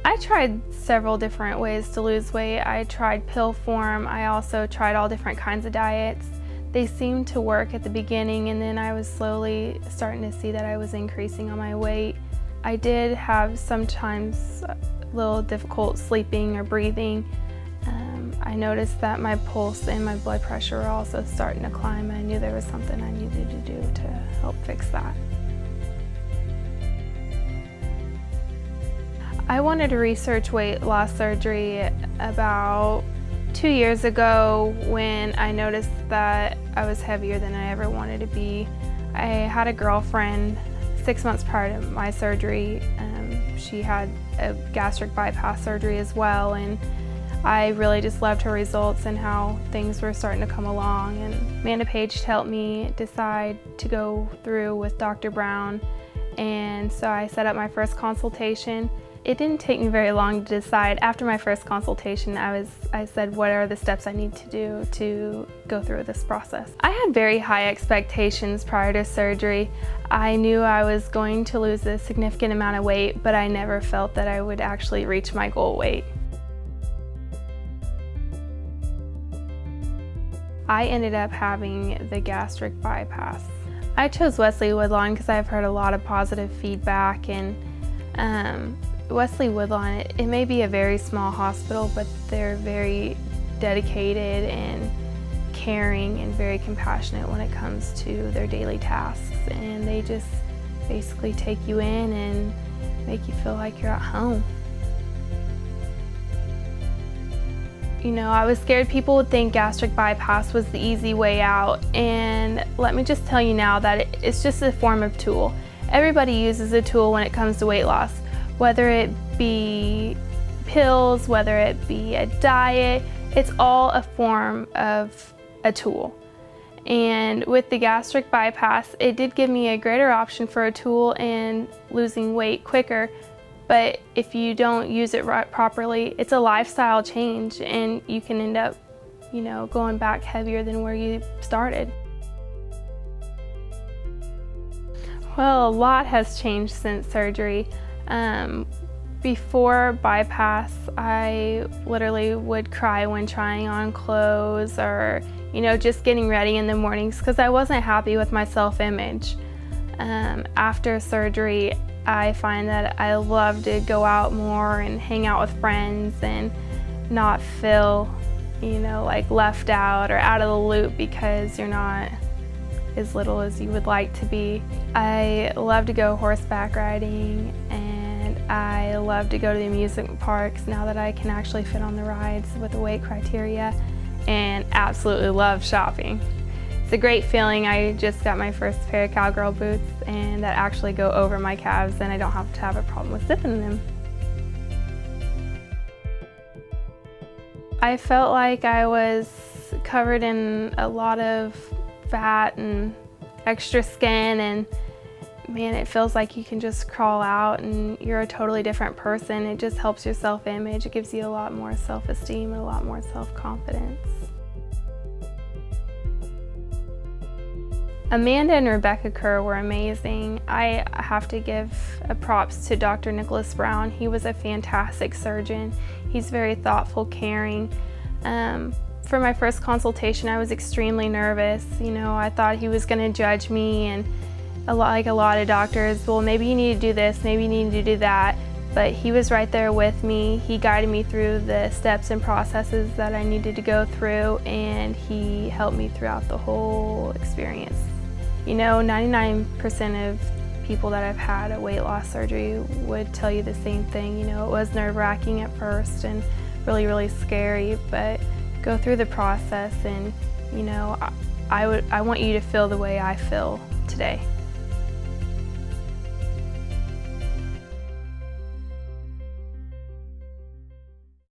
I tried several different ways to lose weight. I tried pill form. I also tried all different kinds of diets. They seemed to work at the beginning, and then I was slowly starting to see that I was increasing on my weight. I did have sometimes a little difficult sleeping or breathing. I noticed that my pulse and my blood pressure were also starting to climb. I knew there was something I needed to do to help fix that. I wanted to research weight loss surgery about 2 years ago when I noticed that I was heavier than I ever wanted to be. I had a girlfriend 6 months prior to my surgery. She had a gastric bypass surgery as well, and I really just loved her results and how things were starting to come along. And Amanda Page helped me decide to go through with Dr. Brown, and so I set up my first consultation. It didn't take me very long to decide. After my first consultation, I said, what are the steps I need to do to go through this process? I had very high expectations prior to surgery. I knew I was going to lose a significant amount of weight, but I never felt that I would actually reach my goal weight. I ended up having the gastric bypass. I chose Wesley Woodlawn because I've heard a lot of positive feedback, and Wesley Woodlawn, it may be a very small hospital, but they're very dedicated and caring and very compassionate when it comes to their daily tasks. And they just basically take you in and make you feel like you're at home. You know, I was scared people would think gastric bypass was the easy way out. And let me just tell you now that it's just a form of tool. Everybody uses a tool when it comes to weight loss. Whether it be pills, whether it be a diet, it's all a form of a tool. And with the gastric bypass, it did give me a greater option for a tool and losing weight quicker. But if you don't use it properly, it's a lifestyle change, and you can end up, you know, going back heavier than where you started. Well, a lot has changed since surgery. Before bypass, I literally would cry when trying on clothes or, you know, just getting ready in the mornings because I wasn't happy with my self-image. After surgery, I find that I love to go out more and hang out with friends and not feel, you know, like left out or out of the loop because you're not as little as you would like to be. I love to go horseback riding, and I love to go to the amusement parks now that I can actually fit on the rides with the weight criteria, and absolutely love shopping. It's a great feeling. I just got my first pair of cowgirl boots, and that actually go over my calves, and I don't have to have a problem with zipping them. I felt like I was covered in a lot of fat and extra skin, and man, it feels like you can just crawl out and you're a totally different person. It just helps your self-image. It gives you a lot more self-esteem and a lot more self-confidence. Amanda and Rebecca Kerr were amazing. I have to give a props to Dr. Nicholas Brown. He was a fantastic surgeon. He's very thoughtful, caring. For my first consultation, I was extremely nervous. You know, I thought he was going to judge me, and like a lot of doctors, well, maybe you need to do this, maybe you need to do that. But he was right there with me. He guided me through the steps and processes that I needed to go through, and he helped me throughout the whole experience. You know, 99% of people that have had a weight loss surgery would tell you the same thing. You know, it was nerve-wracking at first and really, really scary, but go through the process, and you know, I want you to feel the way I feel today.